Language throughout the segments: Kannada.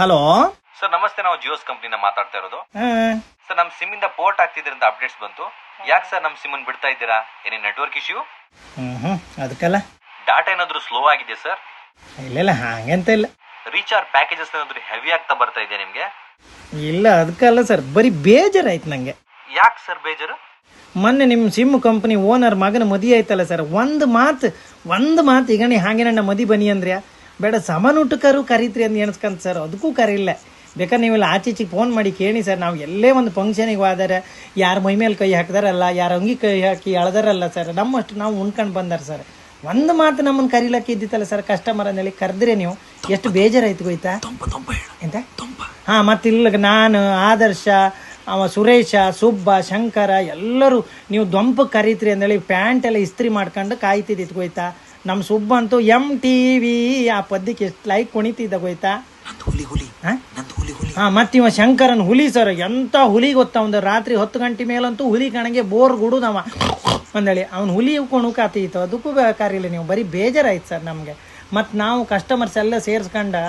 ಹಲೋ ಸರ್ ನಮಸ್ತೆ, ನಾವು ಜಿಯೋಸ್ ಕಂಪ್ನಿನ ಮಾತಾಡ್ತಾ ಇರೋದು. ಸರ್ ನಮ್ಮ ಸಿಮ್ ಇಂದ ಪೋರ್ಟ್ ಆಗ್ತಿದ್ರಿಂದ ಅಪ್ಡೇಟ್ಸ್ ಬಂತು. ಯಾಕೆ ಸರ್ ನಮ್ಮ ಸಿಮ್ ಬಿಡ್ತಾ ಇದ್ದೀರಾ? ಏನೇ ನೆಟ್ವರ್ಕ್ ಇಶ್ಯೂ? ಅದಕ್ಕಲ್ಲ ಡಾಟಾ ಏನಾದ್ರು ಸ್ಲೋ ಆಗಿದೆ ಸರ್? ಇಲ್ಲ ಹಾಗಂತ ಇಲ್ಲ. ರೀಚಾರ್ಜ್ ಪ್ಯಾಕೇಜಸ್ ಏನಾದ್ರು ಹೆವಿ ಆಗ್ತಾ ಬರ್ತಾ ಇದೆಯಾ ನಿಮಗೆ? ಇಲ್ಲ ಅದಕ್ಕಲ್ಲ ಸರ್, ಬರೀ ಬೇಜಾರಾಯ್ತು ನನಗೆ. ಯಾಕೆ ಸರ್ ಬೇಜಾರು? ಮೊನ್ನೆ ನಿಮ್ಮ ಸಿಮ್ ಕಂಪ್ನಿ ಓನರ್ ಮಗನ ಮದುವೆ ಆಯ್ತಲ್ಲ ಸರ್, ಒಂದು ಮಾತು ಈಗ ನೀ ಹಾಗೆ ನನ್ನ ಮದಿ ಬನ್ನಿ ಅಂದ್ರೆ ಬೇಡ ಸಮಾನ ಊಟಕ್ಕರು ಕರೀತ್ರಿ ಅಂತ ಎಣಿಸ್ಕೊಂತ ಸರ್, ಅದಕ್ಕೂ ಕರೀಲ್ಲ. ಬೇಕಾದ್ರೆ ನೀವೆಲ್ಲ ಆಚೀಚಿಗೆ ಫೋನ್ ಮಾಡಿ ಕೇಳಿ ಸರ್. ನಾವು ಎಲ್ಲೇ ಒಂದು ಫಂಕ್ಷನಿಗೆ ಹೋದರೆ ಯಾರು ಮೈ ಮೇಲೆ ಕೈ ಹಾಕಿದಾರಲ್ಲ, ಯಾರು ಅಂಗಿ ಕೈ ಹಾಕಿ ಎಳ್ದಾರಲ್ಲ ಸರ್, ನಮ್ಮಷ್ಟು ನಾವು ಉಣ್ಕೊಂಡು ಬಂದಾರ ಸರ್. ಒಂದು ಮಾತು ನಮ್ಮನ್ನು ಕರೀಲಕ್ಕೆ ಇದ್ದಿತ್ತಲ್ಲ ಸರ್, ಕಸ್ಟಮರ್ ಅಂದೇಳಿ ಕರೆದ್ರೆ ನೀವು ಎಷ್ಟು ಬೇಜಾರಾಯ್ತು ಗೊತ್ತಾ? ಎಂತ ಹಾಂ, ಮತ್ತಿಲ್ಲ ನಾನು, ಆದರ್ಶ, ಅವ ಸುರೇಶ, ಸುಬ್ಬ, ಶಂಕರ ಎಲ್ಲರೂ ನೀವು ದೊಂಪಕ್ಕೆ ಕರೀತ್ರಿ ಅಂದೇಳಿ ಪ್ಯಾಂಟ್ ಎಲ್ಲ ಇಸ್ತ್ರಿ ಮಾಡ್ಕೊಂಡು ಕಾಯ್ತಿದ್ದಿತ್ತು ಗೊಯ್ತಾ. ನಮ್ಮ ಸುಬ್ಬ ಅಂತೂ MTV ಆ ಪದ್ಯಕ್ಕೆ ಎಷ್ಟು ಲೈಕ್ ಕುಣಿತಿದ್ದ ಗೊಯ್ತಾ. ಹಾಂ, ಮತ್ತಿವ ಶಂಕರನ್ ಹುಲಿ ಸರ್, ಎಂಥ ಹುಲಿ ಗೊತ್ತಾ, ಒಂದು ರಾತ್ರಿ 10 ಗಂಟೆ ಮೇಲಂತೂ ಹುಲಿ ಕಣಗೆ ಬೋರ್ ಗುಡುದವ ಅಂದೇಳಿ ಅವ್ನು ಹುಲಿ ಕುಣುಕಾತೀತು. ಅದಕ್ಕೂ ಬೇಕಾರಿಲ್ಲ. ನೀವು ಬರೀ ಬೇಜಾರಾಯ್ತು ಸರ್ ನಮಗೆ. ಮತ್ತು ನಾವು ಕಸ್ಟಮರ್ಸ್ ಎಲ್ಲ ಸೇರಿಸ್ಕೊಂಡು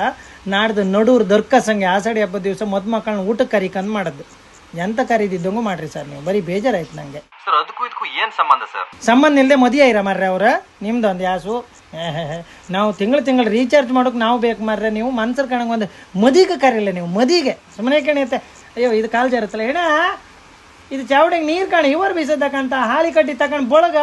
ನಾಡ್ದು ನಡೂರು ದರ್ಕಸಂಗೆ ಆಷಾಢಿ ಹಬ್ಬದ ದಿವಸ ಮದುಮಕ್ಕಳನ್ನ ಊಟಕ್ಕೆ ಕರಿಕಂದು ಮಾಡೋದು. ಎಂತ ಕರೀದಿದ್ದಂಗೂ ಮಾಡ್ರಿ ಸರ್ ನೀವು. ಬರೀ ಬೇಜಾರಾಯ್ತು ನನಗೆ ಸರ್. ಅದಕ್ಕೂ ಇದಕ್ಕೂ ಏನು ಸಂಬಂಧ ಸರ್? ಸಂಬಂಧ ಇಲ್ಲದೆ ಮದುವೆ ಇರ ಮಾರ್ರೆ ಅವ್ರ. ನಿಮ್ದು ಒಂದು ಯಾಸು ನಾವು ತಿಂಗಳು ರೀಚಾರ್ಜ್ ಮಾಡೋಕೆ ನಾವು ಬೇಕು ಮಾರ್ರೆ. ನೀವು ಮನ್ಸರ್ ಕಣಂಗೆ ಒಂದು ಮದಿಗೆ ಕರೀಲ್ಲ ನೀವು. ಮದಿಗೆ ಸುಮ್ಮನೆ ಕಣಿಯುತ್ತೆ. ಅಯ್ಯೋ ಇದು ಕಾಲು ಜಾರತ್ತಲ್ಲ ಹೇಳ, ಇದು ಚಾವಡಿಗೆ ನೀರು ಕಾಣಿ ಇವರು ಬೀಸೋದಕ್ಕಂತ ಹಾಳಿ ಕಟ್ಟಿ ತಗೊಂಡು ಬಳಗ